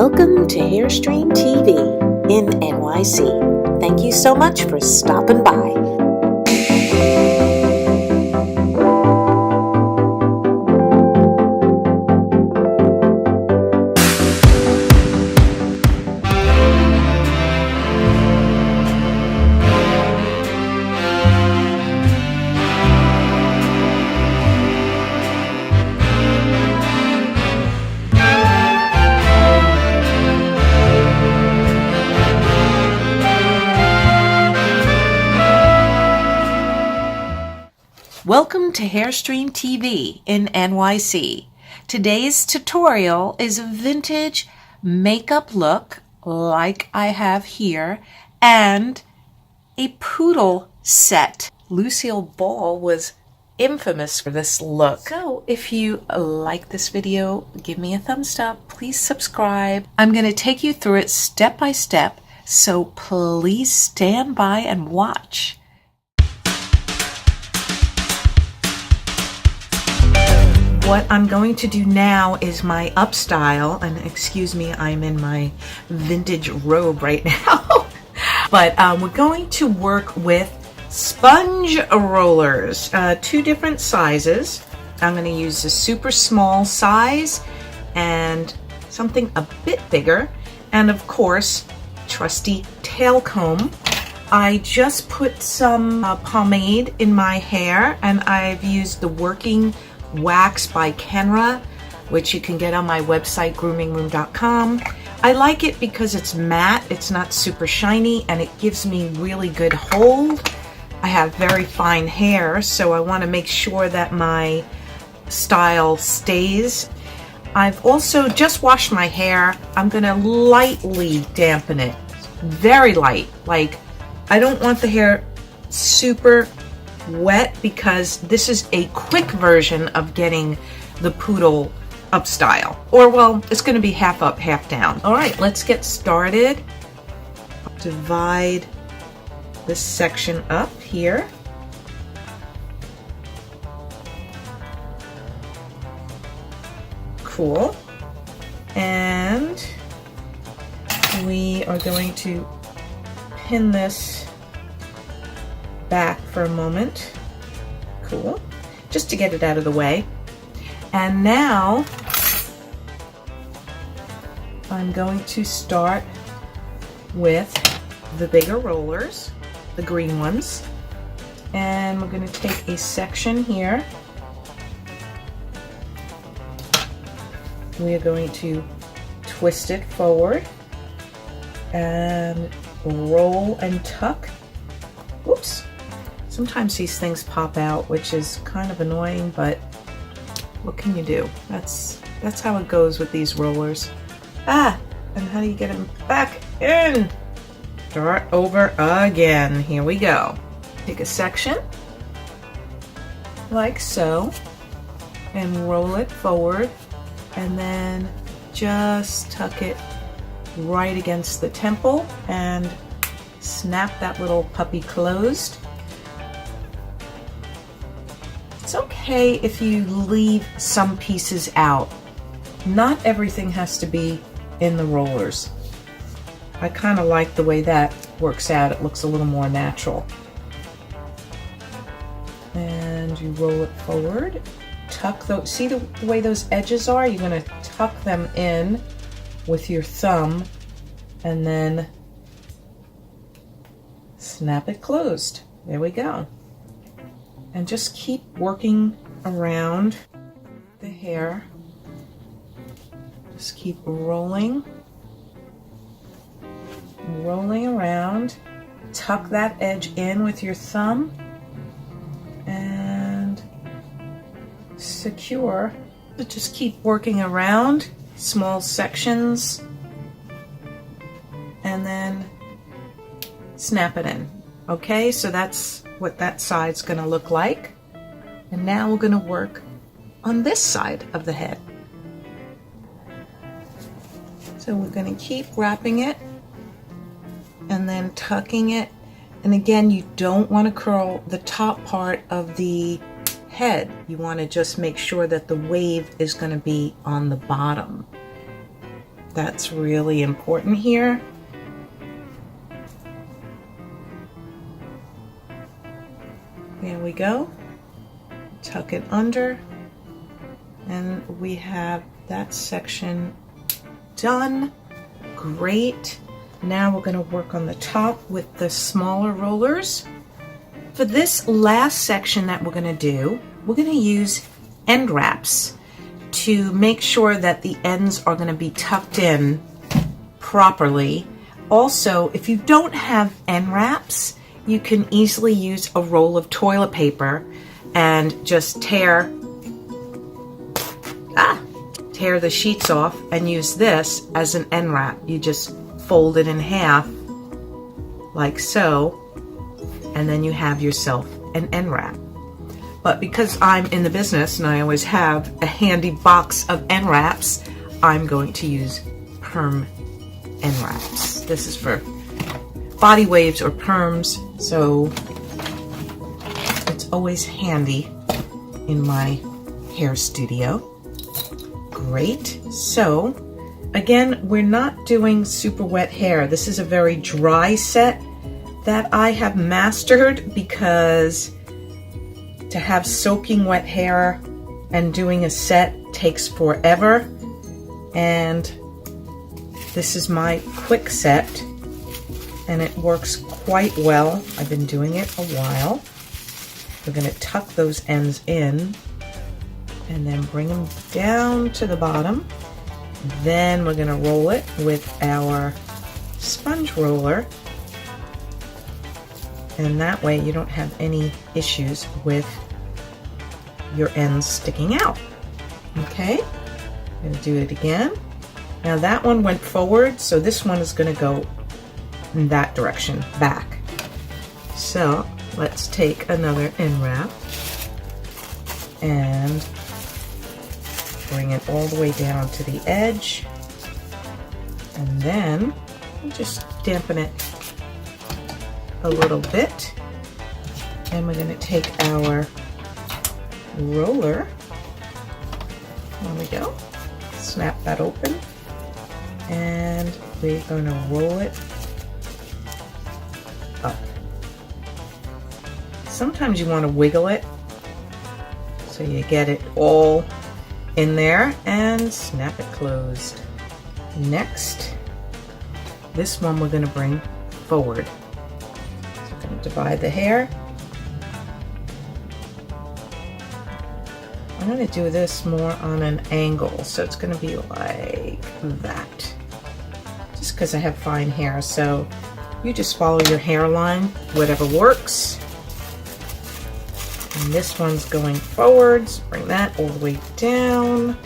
Welcome to Hairstreamtv in NYC. Thank you so much for stopping by. Welcome to Hairstreamtv in NYC. Today's tutorial is a vintage makeup look like I have here and a poodle set. Lucille Ball was infamous for this look. So if you like this video, give me a thumbs up. Please subscribe. I'm going to take you through it step by step, so please stand by and watch. What I'm going to do now is my up style, and excuse me, I'm in my vintage robe right now. But we're going to work with sponge rollers, two different sizes. I'm going to use a super small size and something a bit bigger, and of course, trusty tail comb. I just put some pomade in my hair, and I've used the working wax by Kenra, which you can get on my website groomingroom.com. I like it because it's matte, it's not super shiny, and it gives me really good hold. I have very fine hair, so I want to make sure that my style stays. I've also just washed my hair. I'm going to lightly dampen it, very light. Like, I don't want the hair super wet because this is a quick version of getting the poodle up style. Or, well, it's going to be half up, half down. All right, let's get started. Divide this section up here. Cool. And we are going to pin this back for a moment. Cool. Just to get it out of the way. And now I'm going to start with the bigger rollers, the green ones. And we're going to take a section here. We are going to twist it forward and roll and tuck. Oops. Sometimes these things pop out, which is kind of annoying, but what can you do? That's how it goes with these rollers. Ah, and how do you get them back in? Start over again. Here we go. Take a section like so and roll it forward, and then just tuck it right against the temple and snap that little puppy closed. It's okay if you leave some pieces out. Not everything has to be in the rollers. I kind of like the way that works out. It looks a little more natural. And you roll it forward. Tuck those. See the way those edges are? You're going to tuck them in with your thumb and then snap it closed. There we go. And just keep working around the hair. Just keep rolling around. Tuck that edge in with your thumb and secure. But just keep working around small sections and then snap it in. Okay, so that's what that side's going to look like. And now we're going to work on this side of the head. So we're going to keep wrapping it and then tucking it. And again, you don't want to curl the top part of the head. You want to just make sure that the wave is going to be on the bottom. That's really important here. There we go. Tuck it under, and we have that section done. Great. Now we're going to work on the top with the smaller rollers. For this last section that we're going to do, we're going to use end wraps to make sure that the ends are going to be tucked in properly. Also, if you don't have end wraps, you can easily use a roll of toilet paper and just tear the sheets off and use this as an end wrap. You just fold it in half like so, and then you have yourself an end wrap. But because I'm in the business and I always have a handy box of end wraps, I'm going to use perm end wraps. This is for body waves or perms, so it's always handy in my hair studio. Great. So again, we're not doing super wet hair. This is a very dry set that I have mastered, because to have soaking wet hair and doing a set takes forever, and this is my quick set and it works quite well. I've been doing it a while. We're going to tuck those ends in and then bring them down to the bottom. Then we're going to roll it with our sponge roller, and that way you don't have any issues with your ends sticking out. Okay, I'm going to do it again. Now that one went forward, so this one is going to go in that direction, back. So let's take another end wrap and bring it all the way down to the edge, and then just dampen it a little bit, and we're going to take our roller, there we go, snap that open, and we're going to roll it up. Sometimes you want to wiggle it so you get it all in there, and snap it closed. Next, this one we're going to bring forward. So we're going to divide the hair. I'm going to do this more on an angle, so it's going to be like that, just because I have fine hair. So you just follow your hairline, whatever works. And this one's going forwards. Bring that all the way down.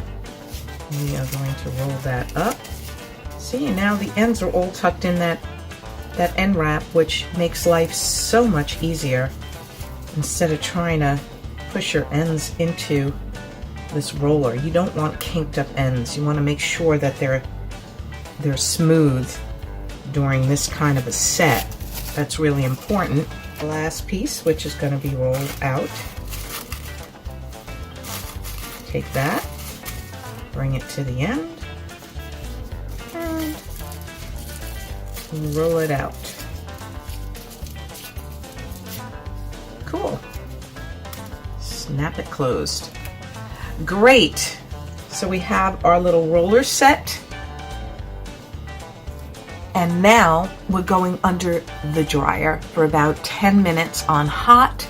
We are going to roll that up. See, and now the ends are all tucked in that end wrap, which makes life so much easier. Instead of trying to push your ends into this roller, you don't want kinked up ends. You want to make sure that they're smooth during this kind of a set. That's really important. The last piece, which is going to be rolled out. Take that, bring it to the end, and roll it out. Cool. Snap it closed. Great. So we have our little roller set. And now we're going under the dryer for about 10 minutes on hot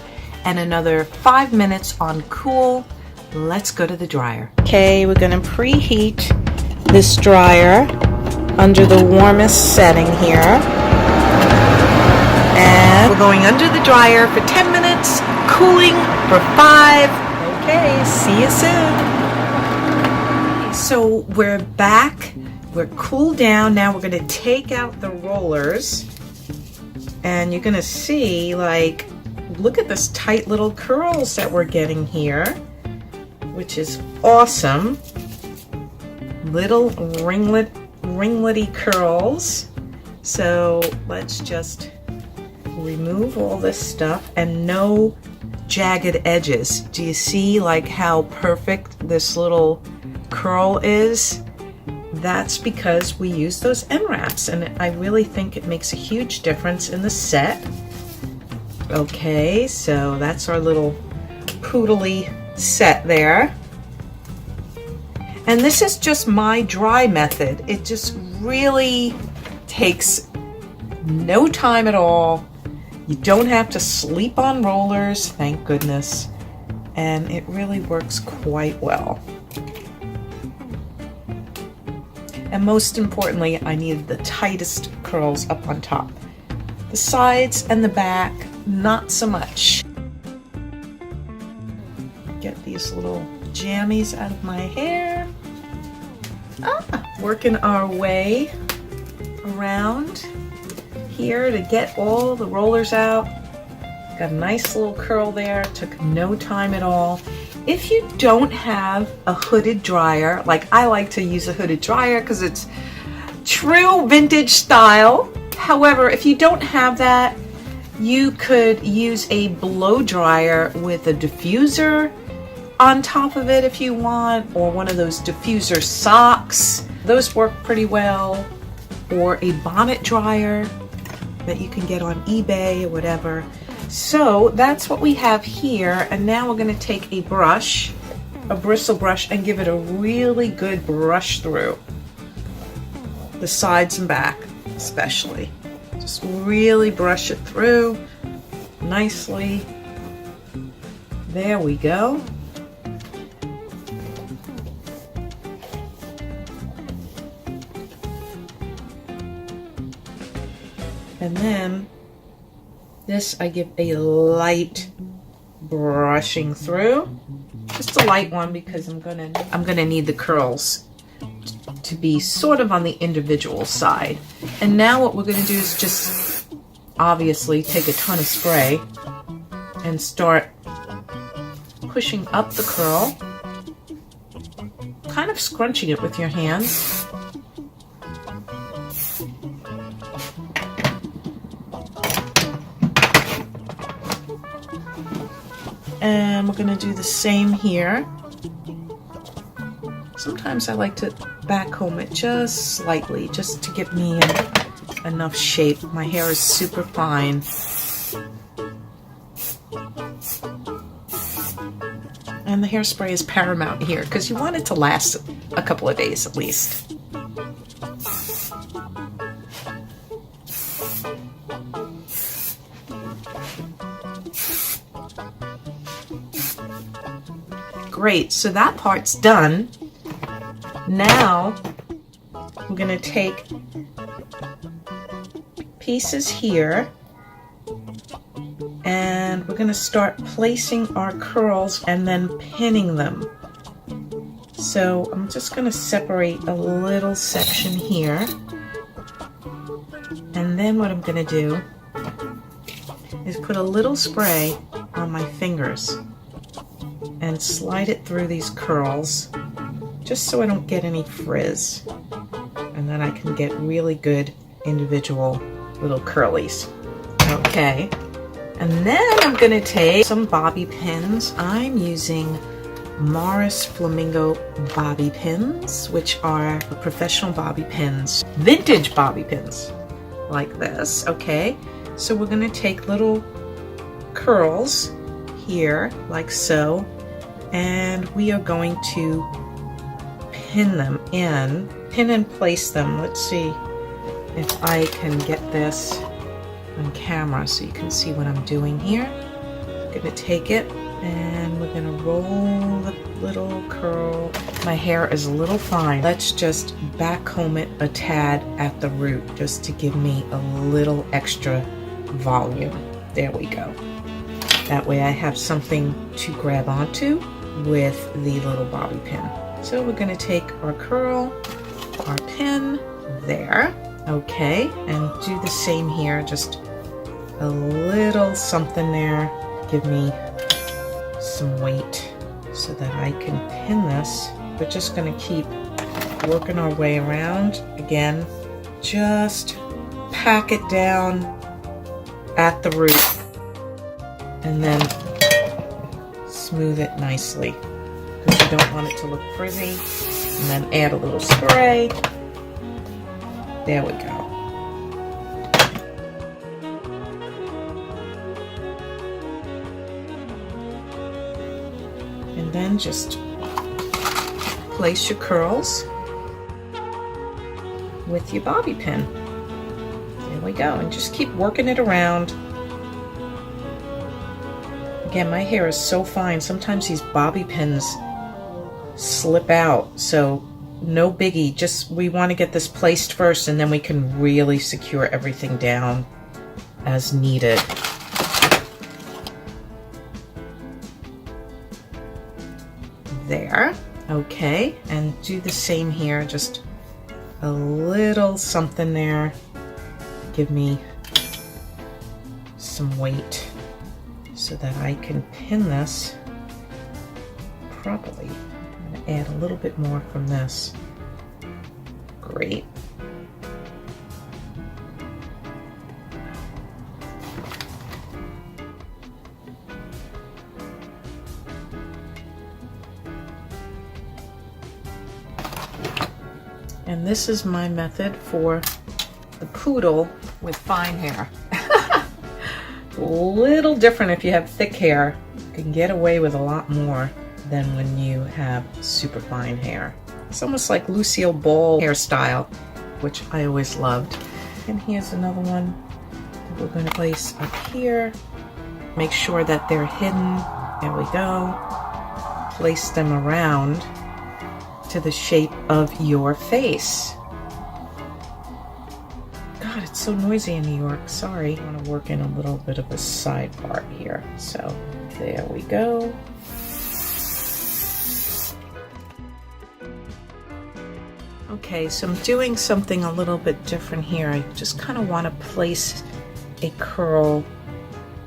and another 5 minutes on cool. Let's go to the dryer. Okay, we're going to preheat this dryer under the warmest setting here. And we're going under the dryer for 10 minutes, cooling for 5. Okay, see you soon. So we're back. We're cooled down. Now we're going to take out the rollers, and you're going to see, like, look at this tight little curls that we're getting here, which is awesome. Little ringlety curls. So let's just remove all this stuff, and no jagged edges. Do you see like how perfect this little curl is? that's because we use those end wraps, and I really think it makes a huge difference in the set. Okay, so that's our little poodly set there. And this is just my dry method. It just really takes no time at all. You don't have to sleep on rollers, thank goodness. And it really works quite well. And most importantly, I needed the tightest curls up on top. The sides and the back, not so much. Get these little jammies out of my hair. Working our way around here to get all the rollers out. Got a nice little curl there, took no time at all. If you don't have a hooded dryer, like I like to use a hooded dryer because it's true vintage style. However, if you don't have that, you could use a blow dryer with a diffuser on top of it if you want, or one of those diffuser socks. Those work pretty well. Or a bonnet dryer that you can get on eBay or whatever. So that's what we have here, and now we're going to take a brush, a bristle brush, and give it a really good brush through the sides and back especially. Just really brush it through nicely. There we go. And then this I give a light brushing through, just a light one because I'm gonna need the curls to be sort of on the individual side. And now what we're gonna do is just obviously take a ton of spray and start pushing up the curl, kind of scrunching it with your hands. And we're going to do the same here. Sometimes I like to back comb it just slightly, just to give me enough shape. My hair is super fine. And the hairspray is paramount here because you want it to last a couple of days at least. Great, so that part's done. Now we're going to take pieces here and we're going to start placing our curls and then pinning them. So I'm just going to separate a little section here, and then what I'm going to do is put a little spray on my fingers and slide it through these curls just so I don't get any frizz, and then I can get really good individual little curlies. Okay, and then I'm gonna take some bobby pins. I'm using Morris Flamingo bobby pins, which are professional bobby pins, vintage bobby pins like this. Okay, so we're gonna take little curls here like so, and we are going to pin them in, pin and place them. Let's see if I can get this on camera so you can see what I'm doing here. I'm gonna take it and we're gonna roll the little curl. My hair is a little fine. Let's just back comb it a tad at the root just to give me a little extra volume. There we go. That way I have something to grab onto with the little bobby pin. So we're going to take our curl, our pin there, okay, and do the same here, just a little something there, give me some weight so that I can pin this. We're just going to keep working our way around. Again, just pack it down at the root and then smooth it nicely, because you don't want it to look frizzy. And then add a little spray. There we go. And then just place your curls with your bobby pin. There we go. And just keep working it around. Again, my hair is so fine. Sometimes these bobby pins slip out. So no biggie. Just we want to get this placed first, and then we can really secure everything down as needed. There. Okay, and do the same here, just a little something there. Give me some weight so that I can pin this properly. I'm going to add a little bit more from this. Great. And this is my method for the poodle with fine hair. A little different if you have thick hair. You can get away with a lot more than when you have super fine hair. It's almost like Lucille Ball hairstyle, which I always loved. And here's another one that we're going to place up here. Make sure that they're hidden. There we go. Place them around to the shape of your face. God, it's so noisy in New York. Sorry. I want to work in a little bit of a side part here. So there we go. Okay, so I'm doing something a little bit different here. I just kind of want to place a curl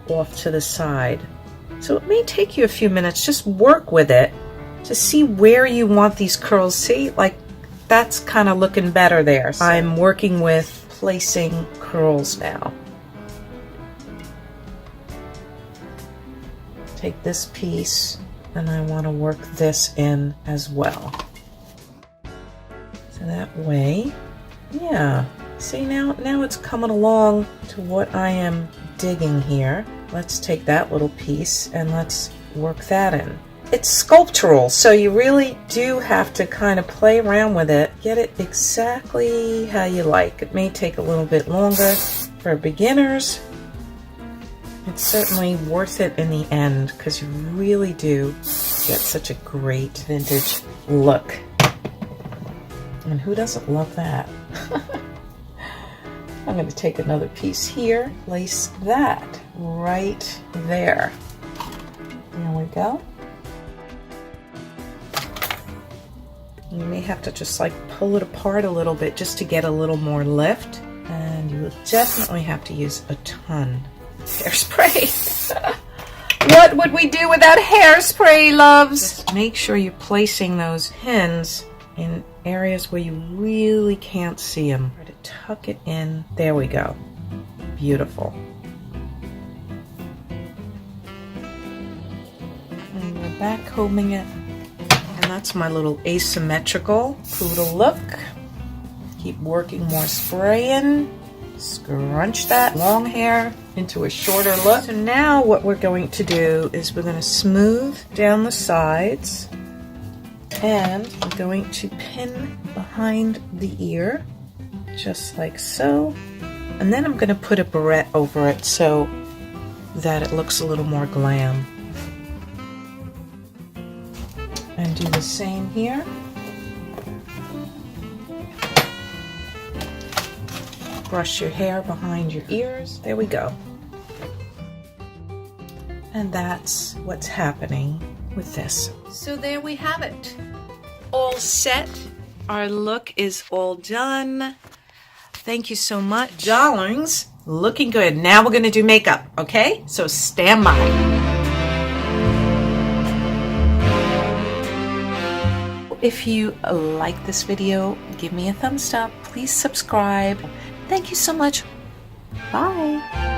off to the side. So it may take you a few minutes. Just work with it to see where you want these curls. See, like that's kind of looking better there. So I'm working with placing curls now. Take this piece and I want to work this in as well. So that way, yeah. See, now it's coming along to what I am digging here. Let's take that little piece and let's work that in. It's sculptural, so you really do have to kind of play around with it, get it exactly how you like. It may take a little bit longer for beginners. It's certainly worth it in the end because you really do get such a great vintage look. And who doesn't love that? I'm going to take another piece here, place that right there. There we go. You may have to just like pull it apart a little bit just to get a little more lift. And you will definitely have to use a ton of hairspray. What would we do without hairspray, loves? Just make sure you're placing those pins in areas where you really can't see them. Try to tuck it in. There we go. Beautiful. And we're back combing it. And that's my little asymmetrical poodle look. Keep working more spraying. Scrunch that long hair into a shorter look. So now what we're going to do is we're going to smooth down the sides. And I'm going to pin behind the ear, just like so. And then I'm going to put a barrette over it so that it looks a little more glam. And do the same here. Brush your hair behind your ears. There we go. And that's what's happening with this. So there we have it. All set. Our look is all done. Thank you so much. Darlings, looking good. Now we're going to do makeup, okay? So stand by. If you like this video, give me a thumbs up. Please subscribe. Thank you so much. Bye.